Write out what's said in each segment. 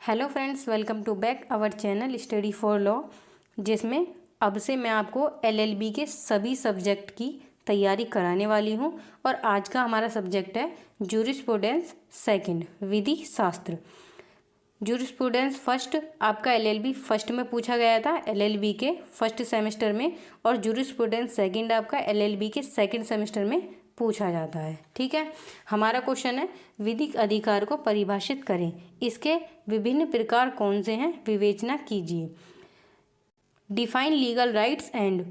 Hello friends, welcome to back our channel study for law, जिसमें अब से मैं आपको एलएलबी के सभी सब्जेक्ट की तैयारी कराने वाली हूं। और आज का हमारा सब्जेक्ट है जूरिस्प्रूडेंस सेकंड, विधि शास्त्र। जूरिस्प्रूडेंस फर्स्ट आपका एलएलबी फर्स्ट में पूछा गया था, एलएलबी के फर्स्ट सेमेस्टर में, और जूरिस्प्रूडेंस सेकंड आपका एलएलबी के सेकंड सेमेस्टर में पूछा जाता है। ठीक है, हमारा क्वेश्चन है विधिक अधिकार को परिभाषित करें, इसके विभिन्न प्रकार कौन से हैं, विवेचना कीजिए। Define legal rights and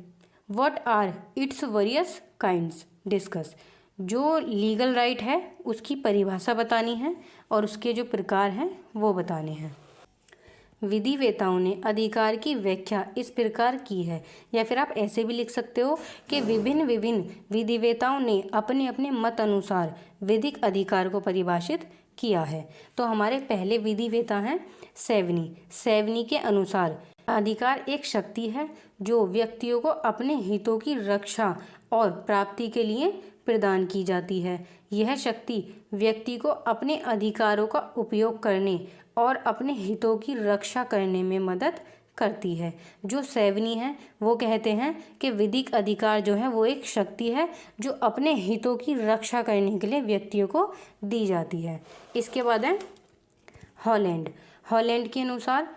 what are its various kinds, discuss. जो लीगल राइट है उसकी परिभाषा बतानी है और उसके जो प्रकार हैं वो बताने हैं। विधिवेताओं ने अधिकार की व्याख्या इस प्रकार की है, या फिर आप ऐसे भी लिख सकते हो कि विभिन्न विधिवेताओं ने अपने अपने मत अनुसार विधिक अधिकार को परिभाषित किया है। तो हमारे पहले विधिवेता हैं सेवनी। सेवनी के अनुसार अधिकार एक शक्ति है जो व्यक्तियों को अपने हितों की रक्षा और प्राप्ति के लिए प्रदान की जाती है। यह शक्ति व्यक्ति को अपने अधिकारों का उपयोग करने और अपने हितों की रक्षा करने में मदद करती है। जो सेवनी है वो कहते हैं कि विधिक अधिकार जो है वो एक शक्ति है जो अपने हितों की रक्षा करने के लिए व्यक्तियों को दी जाती है। इसके बाद है हॉलैंड। हॉलैंड के अनुसार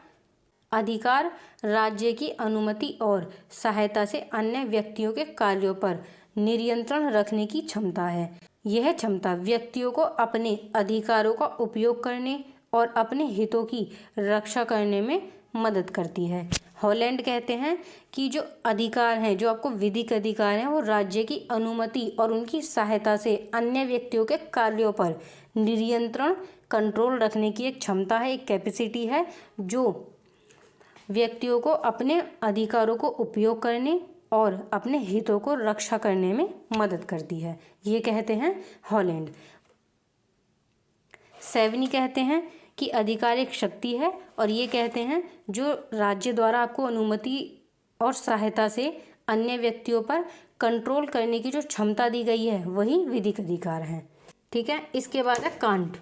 अधिकार राज्य की अनुमति और सहायता से अन्य व्यक्तियों के कार्यों पर नियंत्रण रखने की क्षमता है। यह क्षमता व्यक्तियों को अपने अधिकारों का उपयोग करने और अपने हितों की रक्षा करने में मदद करती है। हॉलैंड कहते हैं कि जो अधिकार हैं, जो आपको विधिक अधिकार हैं, वो राज्य की अनुमति और उनकी सहायता से अन्य व्यक्तियों के कार्यों पर नियंत्रण, कंट्रोल रखने की एक क्षमता है, एक कैपेसिटी है, जो व्यक्तियों को अपने अधिकारों को उपयोग करने और अपने हितों को रक्षा करने में मदद करती है। ये कहते हैं हॉलैंड। सेवनी कहते हैं कि अधिकार एक शक्ति है और ये कहते हैं जो राज्य द्वारा आपको अनुमति और सहायता से अन्य व्यक्तियों पर कंट्रोल करने की जो क्षमता दी गई है वही विधिक अधिकार है। ठीक है, इसके बाद है कांट।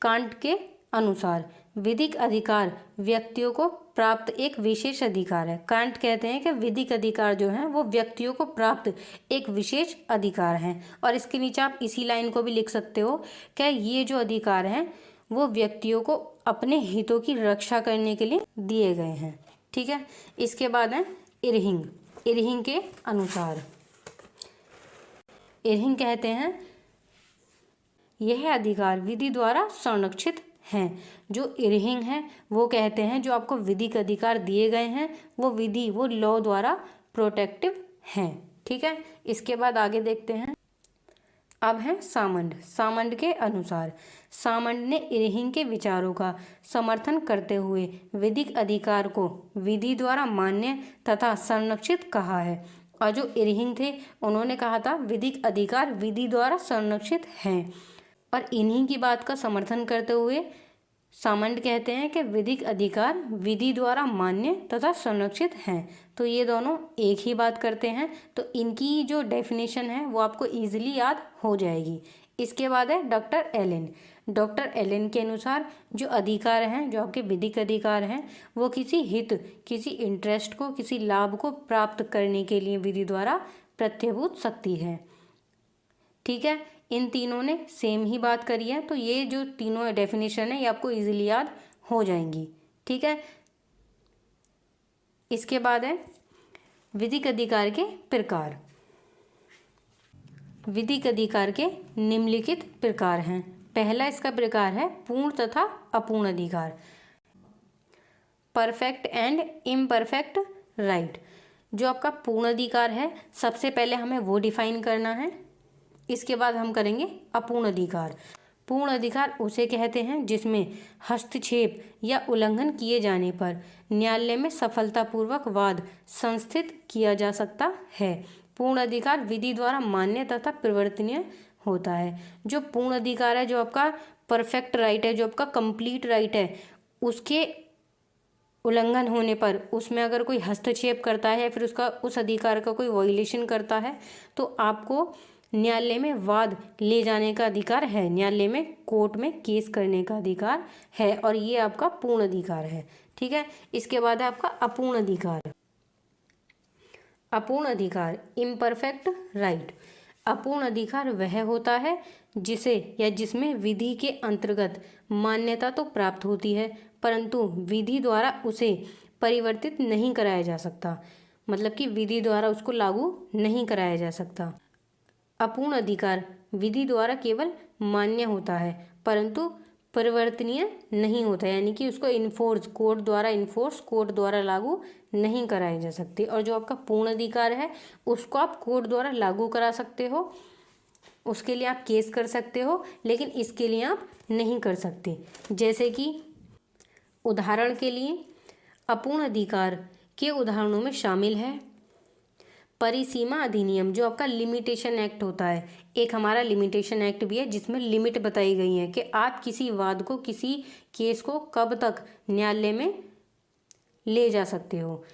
कांट के अनुसार विधिक अधिकार व्यक्तियों को प्राप्त एक विशेष अधिकार है। कांट कहते हैं कि विधिक अधिकार जो है वो व्यक्तियों को प्राप्त एक विशेष अधिकार है। और इसके नीचे आप इसी लाइन को भी लिख सकते हो कि ये जो अधिकार हैं वो व्यक्तियों को अपने हितों की रक्षा करने के लिए दिए गए हैं। ठीक है, इसके बाद है इरहिंग। इरहिंग के अनुसार इरहिंग कहते हैं यह अधिकार विधि द्वारा संरक्षित हैं। जो इरहिंग है वो कहते हैं जो आपको विधिक अधिकार दिए गए हैं वो लॉ द्वारा प्रोटेक्टिव हैं। ठीक है, इसके बाद आगे देखते हैं। अब है सामंड। सामंड के अनुसार सामंड ने इरहिंग के विचारों का समर्थन करते हुए विधिक अधिकार को विधि द्वारा मान्य तथा संरक्षित कहा है। और जो इरहिंग थे उन्होंने कहा था विधिक अधिकार विधि द्वारा संरक्षित हैं, और इन्हीं की बात का समर्थन करते हुए सामंड कहते हैं कि विधिक अधिकार विधि द्वारा मान्य तथा संरक्षित हैं। तो ये दोनों एक ही बात करते हैं, तो इनकी जो डेफिनेशन है वो आपको इजीली याद हो जाएगी। इसके बाद है डॉक्टर एलेन। डॉक्टर एलेन के अनुसार जो अधिकार हैं, जो आपके विधिक अधिकार हैं, वो किसी हित, किसी इंटरेस्ट को, किसी लाभ को प्राप्त करने के लिए विधि द्वारा प्रत्यभूत शक्ति है। ठीक है, इन तीनों ने सेम ही बात करी है, तो ये जो तीनों डेफिनेशन है ये आपको इजीली याद हो जाएंगी। ठीक है, इसके बाद है विधिक अधिकार के प्रकार। विधिक अधिकार के निम्नलिखित प्रकार हैं। पहला इसका प्रकार है पूर्ण तथा अपूर्ण अधिकार, परफेक्ट एंड इम्परफेक्ट राइट। जो आपका पूर्ण अधिकार है सबसे पहले हमें वो डिफाइन करना है, इसके बाद हम करेंगे अपूर्ण अधिकार। पूर्ण अधिकार उसे कहते हैं जिसमें हस्तक्षेप या उल्लंघन किए जाने पर न्यायालय में सफलतापूर्वक वाद संस्थित किया जा सकता है। पूर्ण अधिकार विधि द्वारा मान्य तथा परिवर्तनीय होता है। जो पूर्ण अधिकार है, जो आपका परफेक्ट राइट है, जो आपका कंप्लीट राइट है, उसके उल्लंघन होने पर, उसमें अगर कोई हस्तक्षेप करता है या फिर उसका उस अधिकार का कोई वायलेशन करता है तो आपको न्यायालय में वाद ले जाने का अधिकार है, न्यायालय में कोर्ट में केस करने का अधिकार है, और ये आपका पूर्ण अधिकार है। ठीक है, इसके बाद है आपका अपूर्ण अधिकार। अपूर्ण अधिकार, इम्परफेक्ट राइट। अपूर्ण अधिकार वह होता है जिसे या जिसमें विधि के अंतर्गत मान्यता तो प्राप्त होती है परंतु विधि द्वारा उसे परिवर्तित नहीं कराया जा सकता, मतलब कि विधि द्वारा उसको लागू नहीं कराया जा सकता। अपूर्ण अधिकार विधि द्वारा केवल मान्य होता है परंतु परिवर्तनीय नहीं होता, यानी कि उसको कोर्ट द्वारा लागू नहीं कराए जा सकते। और जो आपका पूर्ण अधिकार है उसको आप कोर्ट द्वारा लागू करा सकते हो, उसके लिए आप केस कर सकते हो, लेकिन इसके लिए आप नहीं कर सकते। जैसे कि उदाहरण के लिए अपूर्ण अधिकार के उदाहरणों में शामिल है परिसीमा अधिनियम, जो आपका लिमिटेशन एक्ट होता है। एक हमारा लिमिटेशन एक्ट भी है जिसमें लिमिट बताई गई है कि आप किसी वाद को, किसी केस को कब तक न्यायालय में ले जा सकते हो।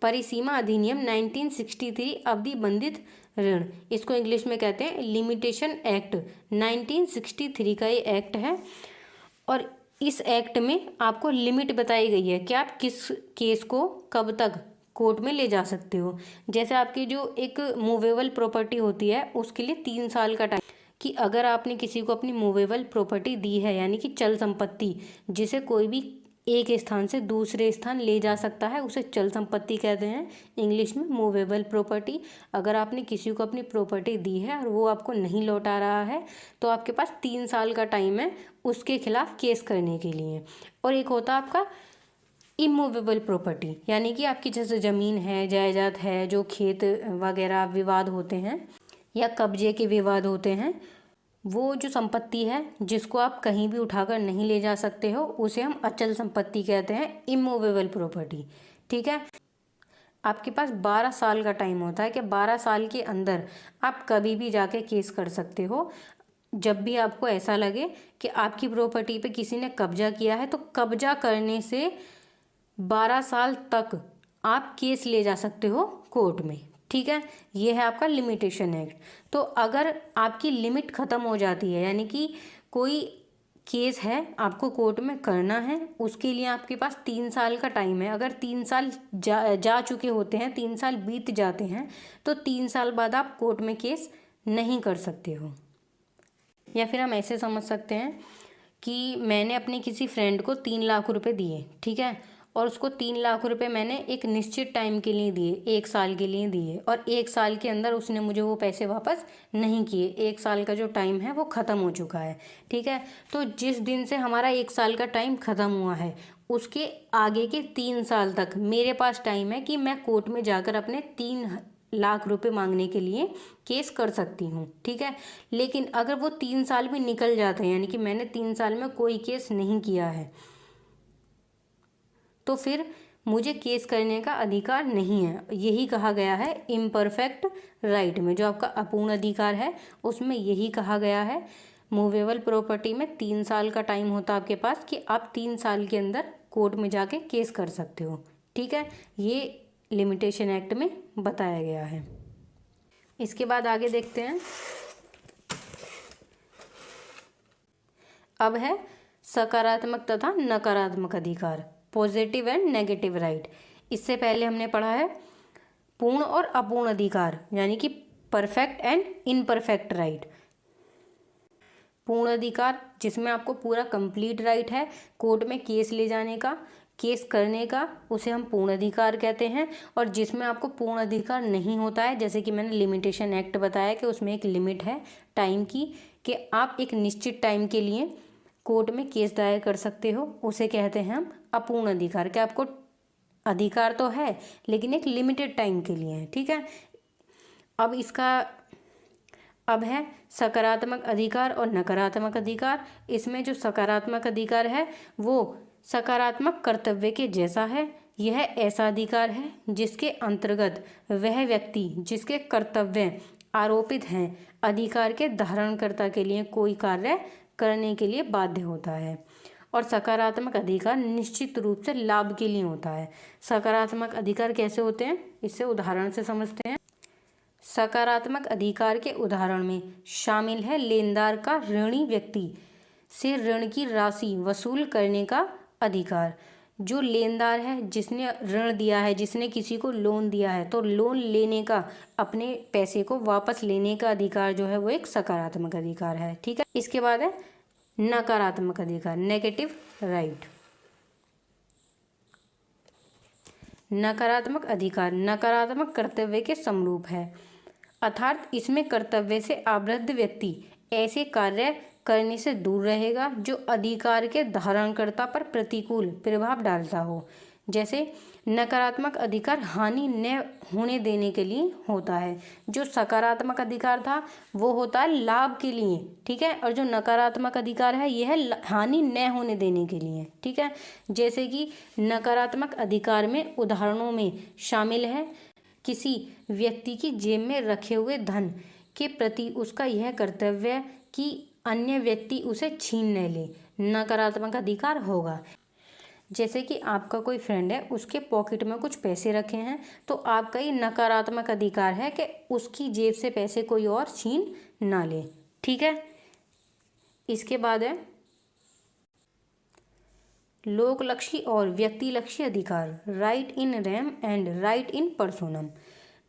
परिसीमा अधिनियम 1963 अवधि बंधित ऋण, इसको इंग्लिश में कहते हैं लिमिटेशन एक्ट। 1963 का ये एक्ट है और इस एक्ट में आपको लिमिट बताई गई है कि आप किस केस को कब तक कोर्ट में ले जा सकते हो। जैसे आपकी जो एक मूवेबल प्रॉपर्टी होती है उसके लिए 3 साल का टाइम, कि अगर आपने किसी को अपनी मूवेबल प्रॉपर्टी दी है, यानी कि चल संपत्ति जिसे कोई भी एक स्थान से दूसरे स्थान ले जा सकता है, उसे चल संपत्ति कहते हैं, इंग्लिश में मूवेबल प्रॉपर्टी। अगर आपने किसी को अपनी प्रॉपर्टी दी है और वो आपको नहीं लौटा रहा है तो आपके पास 3 साल का टाइम है उसके खिलाफ केस करने के लिए। और एक होता है आपका इमूवेबल प्रॉपर्टी, यानी कि आपकी जैसे ज़मीन है, जायदाद है, जो खेत वगैरह विवाद होते हैं या कब्जे के विवाद होते हैं, वो जो संपत्ति है जिसको आप कहीं भी उठाकर नहीं ले जा सकते हो उसे हम अचल संपत्ति कहते हैं, इमूवेबल प्रॉपर्टी। ठीक है, आपके पास 12 साल का टाइम होता है कि 12 साल के अंदर आप कभी भी जाके केस कर सकते हो। जब भी आपको ऐसा लगे कि आपकी प्रॉपर्टी पे किसी ने कब्जा किया है तो कब्जा करने से 12 साल तक आप केस ले जा सकते हो कोर्ट में। ठीक है, ये है आपका लिमिटेशन एक्ट। तो अगर आपकी लिमिट ख़त्म हो जाती है, यानी कि कोई केस है आपको कोर्ट में करना है, उसके लिए आपके पास 3 साल का टाइम है। अगर 3 साल जा चुके होते हैं, 3 साल बीत जाते हैं, तो 3 साल बाद आप कोर्ट में केस नहीं कर सकते हो। या फिर हम ऐसे समझ सकते हैं कि मैंने अपने किसी फ्रेंड को 3 लाख रुपए दिए, ठीक है, और उसको 3 लाख रुपए मैंने एक निश्चित टाइम के लिए दिए, 1 साल के लिए दिए, और 1 साल के अंदर उसने मुझे वो पैसे वापस नहीं किए। 1 साल का जो टाइम है वो ख़त्म हो चुका है। ठीक है, तो जिस दिन से हमारा 1 साल का टाइम ख़त्म हुआ है उसके आगे के 3 साल तक मेरे पास टाइम है कि मैं कोर्ट में जाकर अपने 3 लाख रुपए मांगने के लिए केस कर सकती हूँ। ठीक है, लेकिन अगर वो 3 साल भी निकल जाते हैं, यानी कि मैंने 3 साल में कोई केस नहीं किया है, तो फिर मुझे केस करने का अधिकार नहीं है। यही कहा गया है इम्परफेक्ट राइट में, जो आपका अपूर्ण अधिकार है उसमें यही कहा गया है। मूवेबल प्रॉपर्टी में 3 साल का टाइम होता है आपके पास कि आप 3 साल के अंदर कोर्ट में जाके केस कर सकते हो। ठीक है, ये लिमिटेशन एक्ट में बताया गया है। इसके बाद आगे देखते हैं। अब है सकारात्मक तथा नकारात्मक अधिकार, पॉजिटिव एंड नेगेटिव राइट। इससे पहले हमने पढ़ा है पूर्ण और अपूर्ण अधिकार, यानी कि परफेक्ट एंड इनपरफेक्ट राइट। पूर्ण अधिकार जिसमें आपको पूरा कंप्लीट राइट है कोर्ट में केस ले जाने का, केस करने का, उसे हम पूर्ण अधिकार कहते हैं। और जिसमें आपको पूर्ण अधिकार नहीं होता है, जैसे कि मैंने लिमिटेशन एक्ट बताया कि उसमें एक लिमिट है टाइम की, कि आप एक निश्चित टाइम के लिए कोर्ट में केस दायर कर सकते हो, उसे कहते हैं हम अपूर्ण अधिकार। कि आपको अधिकार तो है लेकिन एक लिमिटेड टाइम के लिए है। ठीक है, अब है सकारात्मक अधिकार और नकारात्मक अधिकार। इसमें जो सकारात्मक अधिकार है वो सकारात्मक कर्तव्य के जैसा है। यह ऐसा अधिकार है जिसके अंतर्गत वह व्यक्ति जिसके कर्तव्य आरोपित हैं अधिकार के धारणकर्ता के लिए कोई कार्य करने के लिए बाध्य होता है। और सकारात्मक अधिकार निश्चित रूप से लाभ के लिए होता है। सकारात्मक अधिकार कैसे होते हैं, इससे उदाहरण से समझते हैं। सकारात्मक अधिकार के उदाहरण में शामिल है लेनदार का ऋणी व्यक्ति से ऋण की राशि वसूल करने का अधिकार। जो लेनदार है, जिसने ऋण दिया है, जिसने किसी को लोन दिया है, तो लोन लेने का, अपने पैसे को वापस लेने का अधिकार जो है वो एक सकारात्मक अधिकार है। ठीक है। इसके बाद है नकारात्मक अधिकार, नेगेटिव राइट। नकारात्मक अधिकार नकारात्मक कर्तव्य के समरूप है, अर्थात इसमें कर्तव्य से आवृद्ध व्यक्ति ऐसे कार्य करने से दूर रहेगा जो अधिकार के धारणकर्ता पर प्रतिकूल प्रभाव डालता हो। जैसे नकारात्मक अधिकार हानि न होने देने के लिए होता है, जो सकारात्मक अधिकार था वो होता है लाभ के लिए। ठीक है। और जो नकारात्मक अधिकार है यह है हानि न होने देने के लिए। ठीक है। जैसे कि नकारात्मक अधिकार में उदाहरणों में शामिल है किसी व्यक्ति की जेब में रखे हुए धन के प्रति उसका यह कर्तव्य कि अन्य व्यक्ति उसे छीन न ले, नकारात्मक अधिकार होगा। जैसे कि आपका कोई फ्रेंड है, उसके पॉकेट में कुछ पैसे रखे हैं, तो आपका ये नकारात्मक अधिकार है कि उसकी जेब से पैसे कोई और छीन ना ले। ठीक है। इसके बाद है लोकलक्षी और व्यक्तिलक्षी अधिकार, right in rem and right in personam.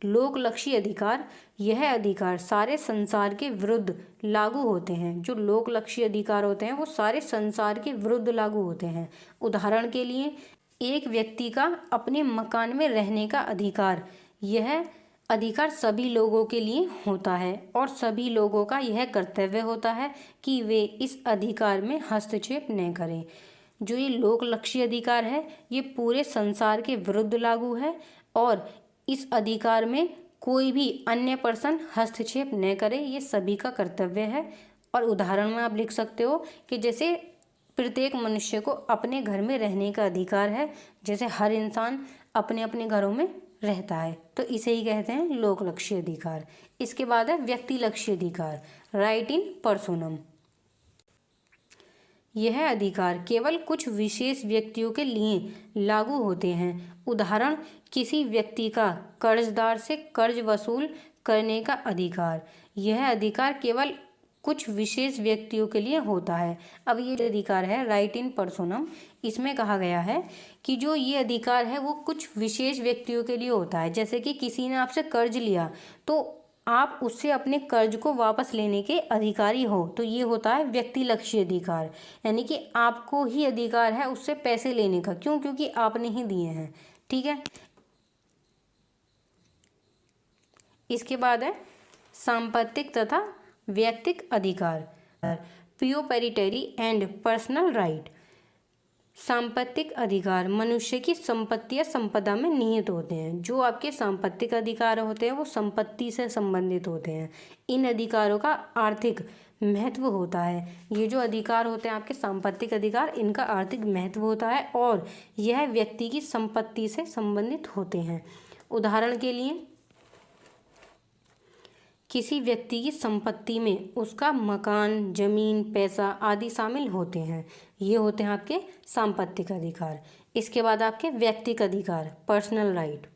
लोकलक्षी अधिकार, यह अधिकार सारे संसार के विरुद्ध लागू होते हैं। जो लोकलक्षी अधिकार होते हैं वो सारे संसार के विरुद्ध लागू होते हैं। उदाहरण के लिए एक व्यक्ति का अपने मकान में रहने का अधिकार, यह अधिकार सभी लोगों के लिए होता है और सभी लोगों का यह कर्तव्य होता है कि वे इस अधिकार में हस्तक्षेप न करें। जो ये लोकलक्षी अधिकार है ये पूरे संसार के विरुद्ध लागू है और इस अधिकार में कोई भी अन्य पर्सन हस्तक्षेप न करे, ये सभी का कर्तव्य है। और उदाहरण में आप लिख सकते हो कि जैसे प्रत्येक मनुष्य को अपने घर में रहने का अधिकार है, जैसे हर इंसान अपने अपने घरों में रहता है, तो इसे ही कहते हैं लोकलक्षी अधिकार। इसके बाद है व्यक्तिलक्षी अधिकार, राइट इन पर्सोनम। यह अधिकार केवल कुछ विशेष व्यक्तियों के लिए लागू होते हैं। उदाहरण किसी व्यक्ति का कर्जदार से कर्ज वसूल करने का अधिकार, यह अधिकार केवल कुछ विशेष व्यक्तियों के लिए होता है। अब ये जो अधिकार है राइट इन पर्सोनम, इसमें कहा गया है कि जो ये अधिकार है वो कुछ विशेष व्यक्तियों के लिए होता है। जैसे कि किसी ने आपसे कर्ज लिया तो आप उससे अपने कर्ज को वापस लेने के अधिकारी हो, तो ये होता है व्यक्तिलक्षी अधिकार, यानी कि आपको ही अधिकार है उससे पैसे लेने का। क्यों? क्योंकि आपने ही दिए हैं। ठीक है। इसके बाद है सांपत्तिक तथा व्यक्तिक अधिकार, प्रोप्राइटरी एंड पर्सनल राइट। सांपत्तिक अधिकार मनुष्य की संपत्ति या संपदा में निहित होते हैं। जो आपके सांपत्तिक अधिकार होते हैं वो संपत्ति से संबंधित होते हैं। इन अधिकारों का आर्थिक महत्व होता है। ये जो अधिकार होते हैं आपके सांपत्तिक अधिकार, इनका आर्थिक महत्व होता है और यह व्यक्ति की संपत्ति से संबंधित होते हैं। उदाहरण के लिए किसी व्यक्ति की संपत्ति में उसका मकान, जमीन, पैसा आदि शामिल होते हैं। ये होते हैं आपके सांपत्तिक अधिकार। इसके बाद आपके व्यक्तिक अधिकार, पर्सनल राइट।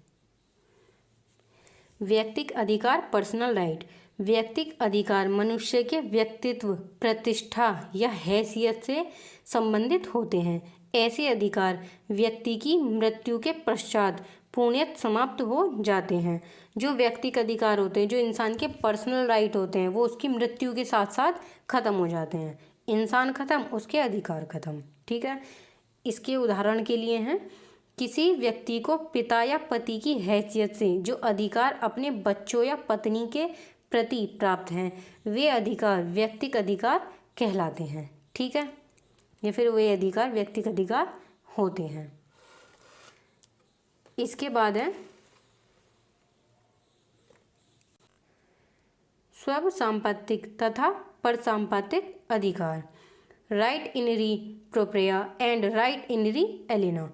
व्यक्तिक अधिकार, पर्सनल राइट। व्यक्तिक अधिकार मनुष्य के व्यक्तित्व, प्रतिष्ठा या हैसियत से संबंधित होते हैं। ऐसे अधिकार व्यक्ति की मृत्यु के पश्चात पूर्णतः समाप्त हो जाते हैं। जो व्यक्तिक अधिकार होते हैं, जो इंसान के पर्सनल राइट होते हैं, वो उसकी मृत्यु के साथ साथ खत्म हो जाते हैं। इंसान खत्म, उसके अधिकार खत्म। ठीक है। इसके उदाहरण के लिए हैं किसी व्यक्ति को पिता या पति की हैसियत से जो अधिकार अपने बच्चों या पत्नी के प्रति प्राप्त हैं, वे अधिकार व्यक्तिक अधिकार कहलाते हैं। ठीक है। या फिर वे अधिकार व्यक्तिक अधिकार होते हैं। इसके बाद है स्व सांपत्तिक तथा परसंपत्तिक अधिकार, राइट इन री प्रोप्रिया एंड राइट इन री एलिना।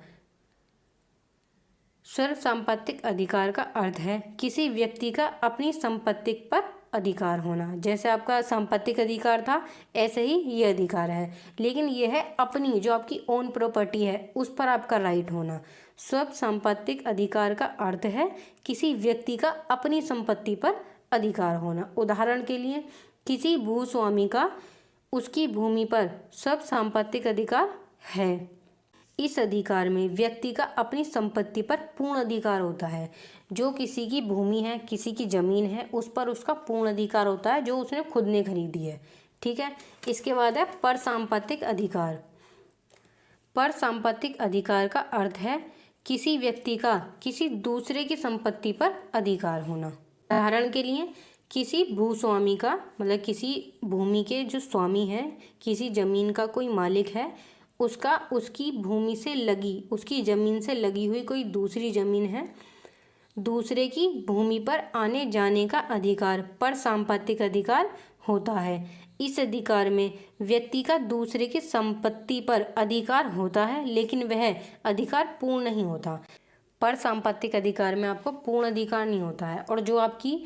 स्व सांपत्तिक अधिकार का अर्थ है किसी व्यक्ति का अपनी संपत्ति पर अधिकार होना। जैसे आपका संपत्तिक अधिकार था, ऐसे ही ये अधिकार है, लेकिन यह है अपनी जो आपकी ओन प्रॉपर्टी है उस पर आपका राइट होना। स्व सांपत्तिक अधिकार का अर्थ है किसी व्यक्ति का अपनी संपत्ति पर अधिकार होना। उदाहरण के लिए किसी भूस्वामी का उसकी भूमि पर सब सांपत्तिक अधिकार है। इस अधिकार में व्यक्ति का अपनी संपत्ति पर पूर्ण अधिकार होता है। जो किसी की भूमि है, किसी की ज़मीन है, उस पर उसका पूर्ण अधिकार होता है जो उसने खुद ने खरीदी है। ठीक है। इसके बाद है परसंपत्तिक अधिकार। परसंपत्तिक अधिकार का अर्थ है किसी व्यक्ति का किसी दूसरे की संपत्ति पर अधिकार होना। उदाहरण के लिए किसी भूस्वामी का मतलब किसी भूमि के जो स्वामी है, किसी ज़मीन का कोई मालिक है, उसका उसकी भूमि से लगी, उसकी ज़मीन से लगी हुई कोई दूसरी ज़मीन है, दूसरे की भूमि पर आने जाने का अधिकार परसंपत्तिक अधिकार होता है। इस अधिकार में व्यक्ति का दूसरे की संपत्ति पर अधिकार होता है, लेकिन वह अधिकार पूर्ण नहीं होता। परसंपत्तिक अधिकार में आपको पूर्ण अधिकार नहीं होता है। और जो आपकी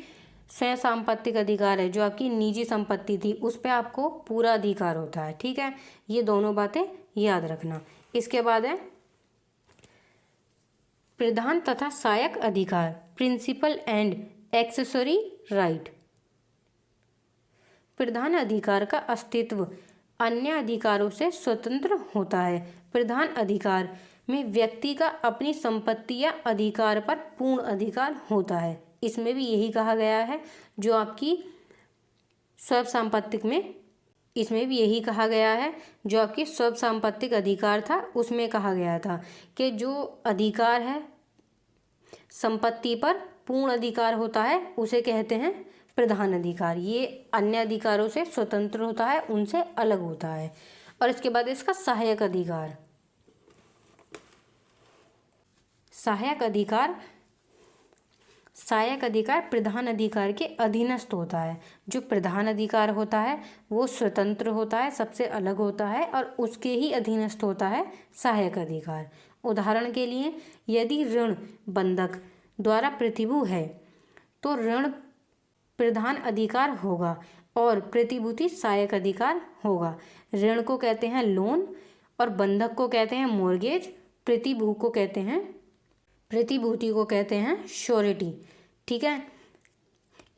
स्वयं संपत्तिक अधिकार है, जो आपकी निजी संपत्ति थी, उस पर आपको पूरा अधिकार होता है। ठीक है, ये दोनों बातें याद रखना। इसके बाद है प्रधान तथा सहायक अधिकार, प्रिंसिपल एंड एक्सेसरी राइट। प्रधान अधिकार का अस्तित्व अन्य अधिकारों से स्वतंत्र होता है। प्रधान अधिकार में व्यक्ति का अपनी संपत्ति या अधिकार पर पूर्ण अधिकार होता है। इसमें भी यही कहा गया है जो आपकी स्व संपत्तिक में, इसमें भी यही कहा गया है जो आपकी स्व संपत्तिक अधिकार था, उसमें कहा गया था कि जो अधिकार है संपत्ति पर पूर्ण अधिकार होता है उसे कहते हैं प्रधान अधिकार। ये अन्य अधिकारों से स्वतंत्र होता है, उनसे अलग होता है। और इसके बाद इसका सहायक अधिकार। सहायक अधिकार प्रधान अधिकार के अधीनस्थ होता है। जो प्रधान अधिकार होता है वो स्वतंत्र होता है, सबसे अलग होता है, और उसके ही अधीनस्थ होता है सहायक अधिकार। उदाहरण के लिए यदि ऋण बंधक द्वारा प्रतिभूति है तो ऋण प्रधान अधिकार होगा और प्रतिभूति सहायक अधिकार होगा। ऋण को कहते हैं लोन और बंधक को कहते हैं मॉर्गेज, प्रतिभूति को कहते हैं श्योरिटी। ठीक है,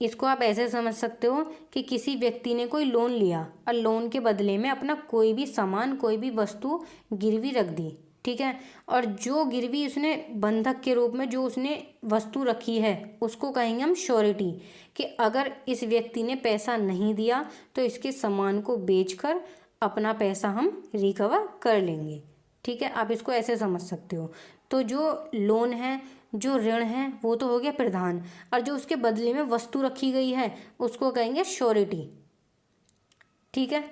इसको आप ऐसे समझ सकते हो कि किसी व्यक्ति ने कोई लोन लिया और लोन के बदले में अपना कोई भी सामान, कोई भी वस्तु गिरवी रख दी। ठीक है, और जो गिरवी उसने बंधक के रूप में जो उसने वस्तु रखी है उसको कहेंगे हम श्योरिटी, कि अगर इस व्यक्ति ने पैसा नहीं दिया तो इसके सामान को बेचकर अपना पैसा हम रिकवर कर लेंगे। ठीक है, आप इसको ऐसे समझ सकते हो। तो जो लोन है, जो ऋण है, वो तो हो गया प्रधान, और जो उसके बदले में वस्तु रखी गई है उसको कहेंगे श्योरिटी। ठीक है,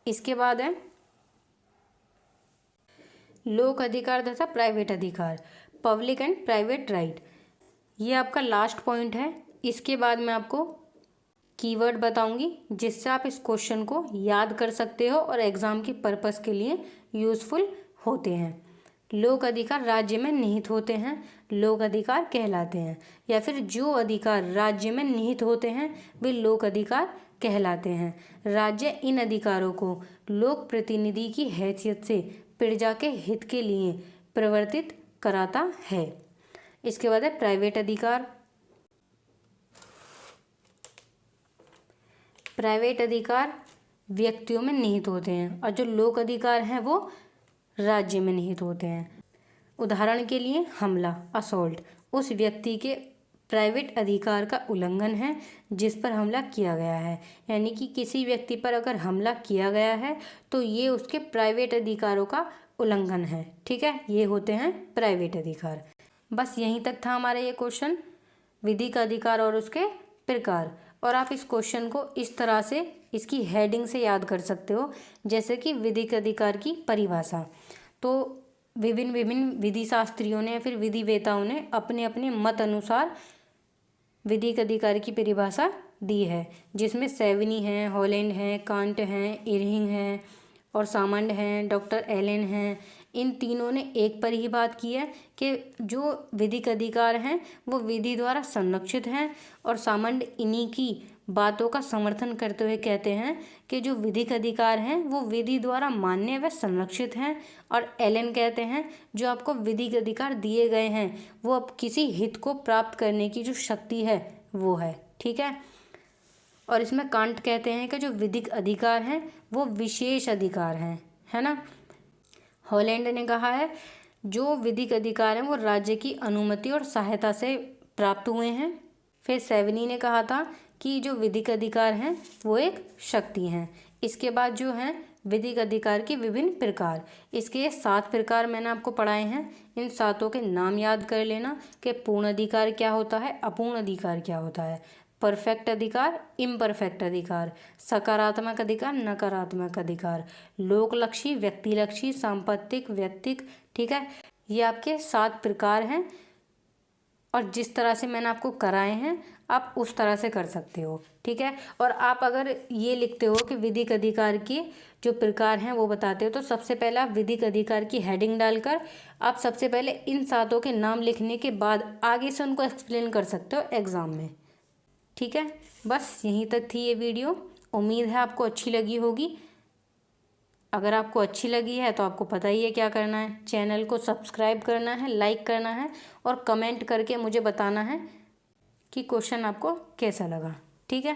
इसके बाद है लोक अधिकार तथा प्राइवेट अधिकार, पब्लिक एंड प्राइवेट राइट। ये आपका लास्ट पॉइंट है। इसके बाद मैं आपको कीवर्ड बताऊंगी जिससे आप इस क्वेश्चन को याद कर सकते हो और एग्ज़ाम के पर्पस के लिए यूज़फुल होते हैं। लोक अधिकार राज्य में निहित होते हैं, लोक अधिकार कहलाते हैं, या फिर जो अधिकार राज्य में निहित होते हैं वे लोक अधिकार कहलाते हैं। राज्य इन अधिकारों को लोक प्रतिनिधि की हैसियत से प्रजा के हित के लिए प्रवर्तित कराता है। इसके बाद है प्राइवेट अधिकार। प्राइवेट अधिकार व्यक्तियों में निहित होते हैं और जो लोक अधिकार हैं वो राज्य में निहित होते हैं। उदाहरण के लिए हमला, असॉल्ट, उस व्यक्ति के प्राइवेट अधिकार का उल्लंघन है जिस पर हमला किया गया है। यानी कि किसी व्यक्ति पर अगर हमला किया गया है तो ये उसके प्राइवेट अधिकारों का उल्लंघन है। ठीक है, ये होते हैं प्राइवेट अधिकार। बस यहीं तक था हमारा ये क्वेश्चन, विधिक अधिकार और उसके प्रकार। और आप इस क्वेश्चन को इस तरह से इसकी हेडिंग से याद कर सकते हो, जैसे कि विधिक अधिकार की परिभाषा। तो विभिन्न विधि शास्त्रियों ने या फिर विधिवेताओं ने अपने अपने मत अनुसार विधिक अधिकार की परिभाषा दी है, जिसमें सेवनी है, हॉलैंड है, कांट है, इरहिंग है और सामंड हैं, डॉक्टर एलन हैं। इन तीनों ने एक पर ही बात की है कि जो विधिक अधिकार हैं वो विधि द्वारा संरक्षित हैं, और सामंड इन्हीं की बातों का समर्थन करते हुए कहते हैं कि जो विधिक अधिकार हैं वो विधि द्वारा मान्य व संरक्षित हैं। और एलन कहते हैं जो आपको विधिक अधिकार दिए गए हैं वो अब किसी हित को प्राप्त करने की जो शक्ति है वो है, ठीक है। और इसमें कांट कहते हैं कि जो विधिक अधिकार हैं वो विशेष अधिकार हैं, है ना। हॉलैंड ने कहा है जो विधिक अधिकार हैं वो राज्य की अनुमति और सहायता से प्राप्त हुए हैं। फिर सेवनी ने कहा था कि जो विधिक अधिकार हैं वो एक शक्ति हैं। इसके बाद जो हैं विधिक अधिकार के विभिन्न प्रकार, इसके ये 7 प्रकार मैंने आपको पढ़ाए हैं। इन 7 के नाम याद कर लेना कि पूर्ण अधिकार क्या होता है, अपूर्ण अधिकार क्या होता है, परफेक्ट अधिकार, इम्परफेक्ट अधिकार, सकारात्मक अधिकार, नकारात्मक अधिकार, लोकलक्षी, व्यक्तिलक्षी, सांपत्तिक, व्यक्तिक, ठीक है। ये आपके 7 प्रकार हैं और जिस तरह से मैंने आपको कराए हैं आप उस तरह से कर सकते हो, ठीक है। और आप अगर ये लिखते हो कि विधिक अधिकार के जो प्रकार हैं वो बताते हो तो सबसे पहले आप विधिक अधिकार की हेडिंग डालकर आप सबसे पहले इन 7 के नाम लिखने के बाद आगे से उनको एक्सप्लेन कर सकते हो एग्ज़ाम में, ठीक है। बस यहीं तक थी ये वीडियो। उम्मीद है आपको अच्छी लगी होगी। अगर आपको अच्छी लगी है तो आपको पता ही है क्या करना है, चैनल को सब्सक्राइब करना है, लाइक करना है और कमेंट करके मुझे बताना है कि क्वेश्चन आपको कैसा लगा, ठीक है।